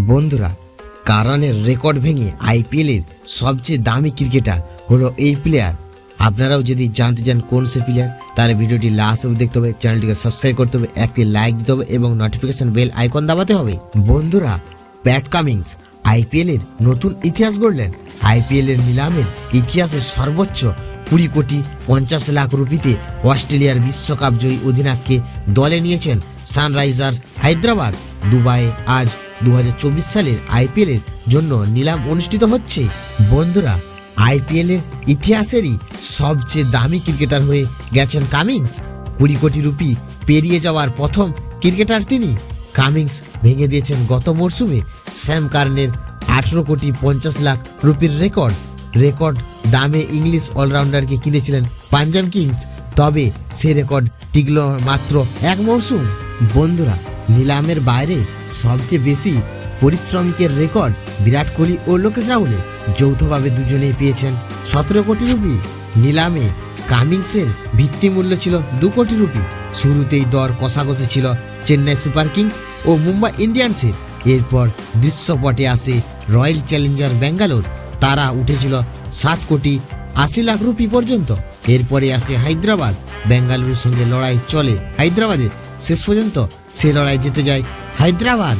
বন্ধুরা, কারানের রেকর্ড ভেঙে আইপিএলের সবচেয়ে দামি ক্রিকেটার হলো এই প্লেয়ার। আপনারাও যদি জানতে চান কোন সে প্লেয়ার, তাহলে ভিডিওটি লাস্ট অবধি দেখতে হবে, চ্যানেলটিকে সাবস্ক্রাইব করতে হবে, একটি লাইক দিতে হবে এবং নোটিফিকেশন বেল আইকন দাবাতে হবে। বন্ধুরা, প্যাট কামিন্স আইপিএলের নতুন ইতিহাস গড়লেন। আইপিএলের নিলামের ইতিহাসের সর্বোচ্চ 20,50,00,000 রুপিতে অস্ট্রেলিয়ার বিশ্বকাপ জয়ী অধিনায়ককে দলে নিয়েছেন সানরাইজার্স হায়দ্রাবাদ। দুবাইয়ে আজ 2024 সালের আইপিএলের জন্য নিলাম অনুষ্ঠিত হচ্ছে। বন্ধুরা, আইপিএলের ইতিহাসেরই সবচেয়ে দামি ক্রিকেটার হয়ে গেছেন কামিন্স। 20 কোটি রুপি পেরিয়ে যাওয়ার প্রথম ক্রিকেটার তিনি। কামিন্স ভেঙে দিয়েছেন গত মরশুমে স্যাম কার্নের 18,50,00,000 রুপির রেকর্ড দামে ইংলিশ অলরাউন্ডারকে কিনেছিলেন পাঞ্জাব কিংস। তবে সে রেকর্ড টিকল মাত্র এক মরশুম। বন্ধুরা, নিলামের বাইরে সবচেয়ে বেশি পরিশ্রমিকের রেকর্ড বিরাট কোহলি ও লোকেশ রাহুলের। যৌথভাবে দুজনেই পেয়েছেন 17 কোটি রুপি। নিলামে কামিন্সের ভিত্তিমূল্য ছিল 2 কোটি রুপি। শুরুতেই দর কষাকষি ছিল চেন্নাই সুপার কিংস ও মুম্বাই ইন্ডিয়ান্সের। এরপর দৃশ্যপটে আসে রয়্যাল চ্যালেঞ্জার ব্যাঙ্গালোর। তারা উঠেছিল 7,80,00,000 রুপি পর্যন্ত। এরপরে আসে হায়দ্রাবাদ। বেঙ্গালুরুর সঙ্গে লড়াই চলে হায়দ্রাবাদের, শেষ পর্যন্ত সে লড়াই জিতে যায় হায়দ্রাবাদ।